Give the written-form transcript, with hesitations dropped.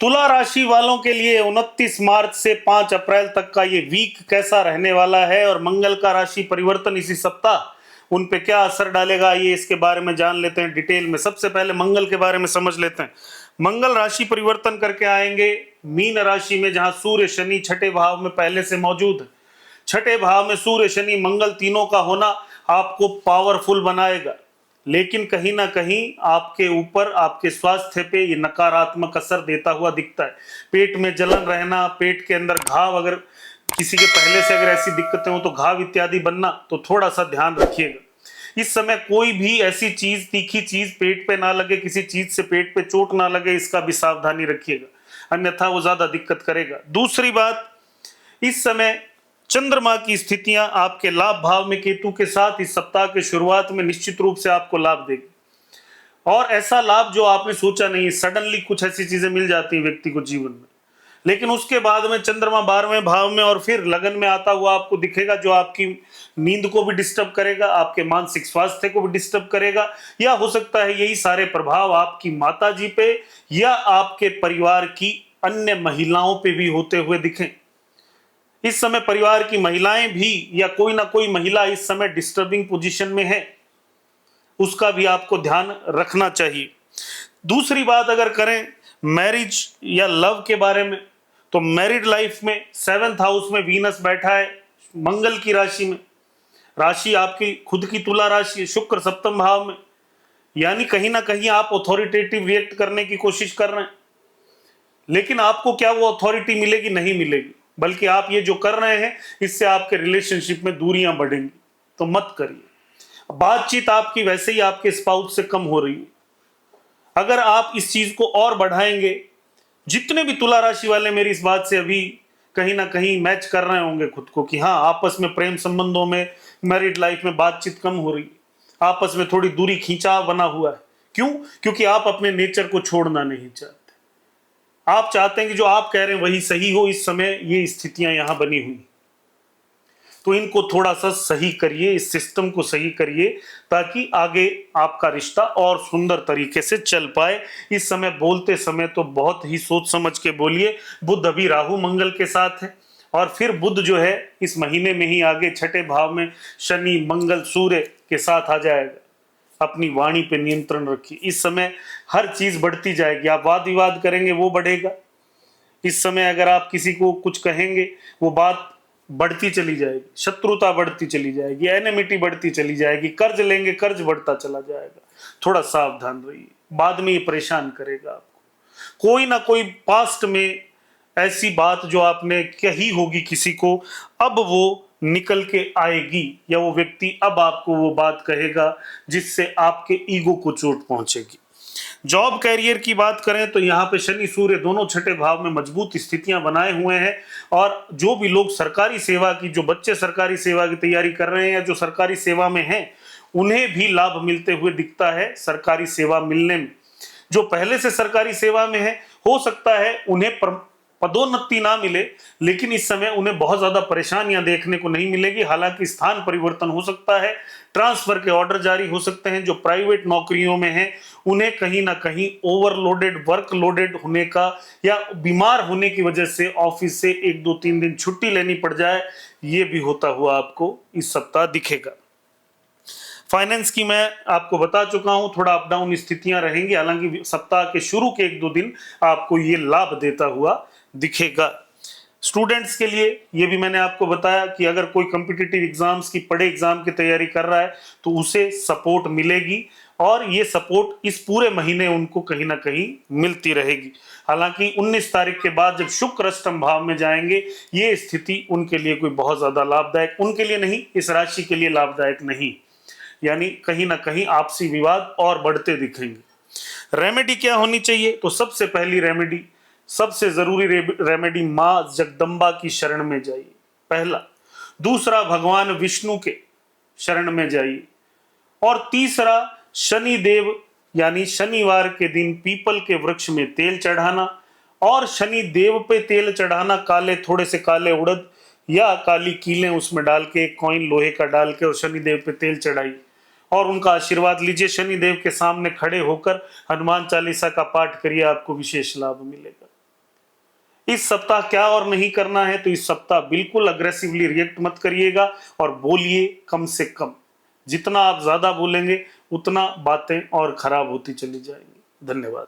तुला राशि वालों के लिए 29 मार्च से 5 अप्रैल तक का ये वीक कैसा रहने वाला है और मंगल का राशि परिवर्तन इसी सप्ताह उन पे क्या असर डालेगा, ये इसके बारे में जान लेते हैं डिटेल में। सबसे पहले मंगल के बारे में समझ लेते हैं। मंगल राशि परिवर्तन करके आएंगे मीन राशि में, जहां सूर्य शनि छठे भाव में पहले से मौजूद है। छठे भाव में सूर्य शनि मंगल तीनों का होना आपको पावरफुल बनाएगा, लेकिन कहीं ना कहीं आपके ऊपर, आपके स्वास्थ्य पे ये नकारात्मक असर देता हुआ दिखता है। पेट में जलन रहना, पेट के अंदर घाव, अगर किसी के पहले से अगर ऐसी दिक्कतें हो तो घाव इत्यादि बनना, तो थोड़ा सा ध्यान रखिएगा। इस समय कोई भी ऐसी चीज, तीखी चीज पेट पे ना लगे, किसी चीज से पेट पे चोट ना लगे, इसका भी सावधानी रखिएगा, अन्यथा वो ज्यादा दिक्कत करेगा। दूसरी बात, इस समय चंद्रमा की स्थितियां आपके लाभ भाव में केतु के साथ इस सप्ताह के शुरुआत में निश्चित रूप से आपको लाभ देगी, और ऐसा लाभ जो आपने सोचा नहीं। सडनली कुछ ऐसी चीजें मिल जाती हैं व्यक्ति को जीवन में, लेकिन उसके बाद में चंद्रमा 12वें भाव में और फिर लगन में आता हुआ आपको दिखेगा, जो आपकी नींद को भी डिस्टर्ब करेगा, आपके मानसिक स्वास्थ्य को भी डिस्टर्ब करेगा, या हो सकता है यही सारे प्रभाव आपकी माता जी पे या आपके परिवार की अन्य महिलाओं पे भी होते हुए दिखें। इस समय परिवार की महिलाएं भी या कोई ना कोई महिला इस समय डिस्टर्बिंग पोजीशन में है, उसका भी आपको ध्यान रखना चाहिए। दूसरी बात अगर करें मैरिज या लव के बारे में, तो मैरिड लाइफ में 7th हाउस में वीनस बैठा है मंगल की राशि में। राशि आपकी खुद की तुला राशि है, शुक्र 7th भाव में, यानी कहीं ना कहीं आप अथॉरिटेटिव रिएक्ट करने की कोशिश कर रहे हैं, लेकिन आपको क्या वो अथॉरिटी मिलेगी? नहीं मिलेगी, बल्कि आप ये जो कर रहे हैं इससे आपके रिलेशनशिप में दूरियां बढ़ेंगी, तो मत करिए। बातचीत आपकी वैसे ही आपके स्पाउस से कम हो रही है, अगर आप इस चीज को और बढ़ाएंगे, जितने भी तुला राशि वाले मेरी इस बात से अभी कहीं ना कहीं मैच कर रहे होंगे खुद को कि हाँ, आपस में प्रेम संबंधों में, मैरिड लाइफ में बातचीत कम हो रही है, आपस में थोड़ी दूरी खींचाव बना हुआ है। क्यों? क्योंकि आप अपने नेचर को छोड़ना नहीं चाहते, आप चाहते हैं कि जो आप कह रहे हैं वही सही हो। इस समय ये स्थितियां यहां बनी हुई, तो इनको थोड़ा सा सही करिए, इस सिस्टम को सही करिए, ताकि आगे आपका रिश्ता और सुंदर तरीके से चल पाए। इस समय बोलते समय तो बहुत ही सोच समझ के बोलिए। बुध अभी राहु मंगल के साथ है, और फिर बुध जो है इस महीने में ही आगे छठे भाव में शनि मंगल सूर्य के साथ आ जाएगा। अपनी वाणी पे नियंत्रण रखिए। इस समय हर चीज बढ़ती जाएगी, आप वाद विवाद करेंगे वो बढ़ेगा। इस समय अगर आप किसी को कुछ कहेंगे वो बात बढ़ती चली जाएगी, शत्रुता बढ़ती चली जाएगी, एनिमिटी बढ़ती चली जाएगी, कर्ज लेंगे कर्ज बढ़ता चला जाएगा। थोड़ा सावधान रहिए, बाद में ये परेशान करेगा आपको। कोई ना कोई पास्ट में ऐसी बात जो आपने कही होगी किसी को, अब वो निकल के आएगी, या वो व्यक्ति अब आपको वो बात कहेगा जिससे आपके ईगो को चोट पहुंचेगी। जॉब कैरियर की बात करें तो यहाँ पे शनि सूर्य दोनों छठे भाव में मजबूत स्थितियां बनाए हुए हैं, और जो भी लोग सरकारी सेवा की, जो बच्चे सरकारी सेवा की तैयारी कर रहे हैं या जो सरकारी सेवा में हैं, उन्हें भी लाभ मिलते हुए दिखता है सरकारी सेवा मिलने में। जो पहले से सरकारी सेवा में है, हो सकता है उन्हें पदोन्नति ना मिले, लेकिन इस समय उन्हें बहुत ज्यादा परेशानियां देखने को नहीं मिलेगी। हालांकि स्थान परिवर्तन हो सकता है, ट्रांसफर के ऑर्डर जारी हो सकते हैं। जो प्राइवेट नौकरियों में हैं उन्हें कहीं ना कहीं ओवरलोडेड, वर्कलोडेड होने का, या बीमार होने की वजह से ऑफिस से 1-2-3 दिन छुट्टी लेनी पड़ जाए, ये भी होता हुआ आपको इस सप्ताह दिखेगा। फाइनेंस की मैं आपको बता चुका हूं, थोड़ा अप डाउन स्थितियां रहेंगी, हालांकि सप्ताह के शुरू के 1-2 दिन आपको ये लाभ देता हुआ दिखेगा। स्टूडेंट्स के लिए ये भी मैंने आपको बताया कि अगर कोई कॉम्पिटिटिव एग्जाम्स की, बड़े एग्जाम की तैयारी कर रहा है तो उसे सपोर्ट मिलेगी, और ये सपोर्ट इस पूरे महीने उनको कहीं ना कहीं मिलती रहेगी। हालांकि 19 तारीख के बाद जब शुक्र अष्टम भाव में जाएंगे, ये स्थिति उनके लिए कोई बहुत ज्यादा लाभदायक, उनके लिए नहीं, इस राशि के लिए लाभदायक नहीं, यानी कहीं ना कहीं आपसी विवाद और बढ़ते दिखेंगे। रेमेडी क्या होनी चाहिए? तो सबसे पहली रेमेडी, सबसे जरूरी रेमेडी, मां जगदम्बा की शरण में जाइए, पहला। दूसरा, भगवान विष्णु के शरण में जाइए, और तीसरा, शनि देव यानी शनिवार के दिन पीपल के वृक्ष में तेल चढ़ाना, और शनि देव पे तेल चढ़ाना, काले, थोड़े से काले उड़द या काली कीलें उसमें डाल के, एक कॉइन लोहे का डाल के, और शनि देव पे तेल चढ़ाइए और उनका आशीर्वाद लीजिए। शनि देव के सामने खड़े होकर हनुमान चालीसा का पाठ करिए, आपको विशेष लाभ मिलेगा। इस सप्ताह क्या और नहीं करना है, तो इस सप्ताह बिल्कुल अग्रेसिवली रिएक्ट मत करिएगा और बोलिए कम से कम। जितना आप ज्यादा बोलेंगे उतना बातें और खराब होती चली जाएंगी। धन्यवाद।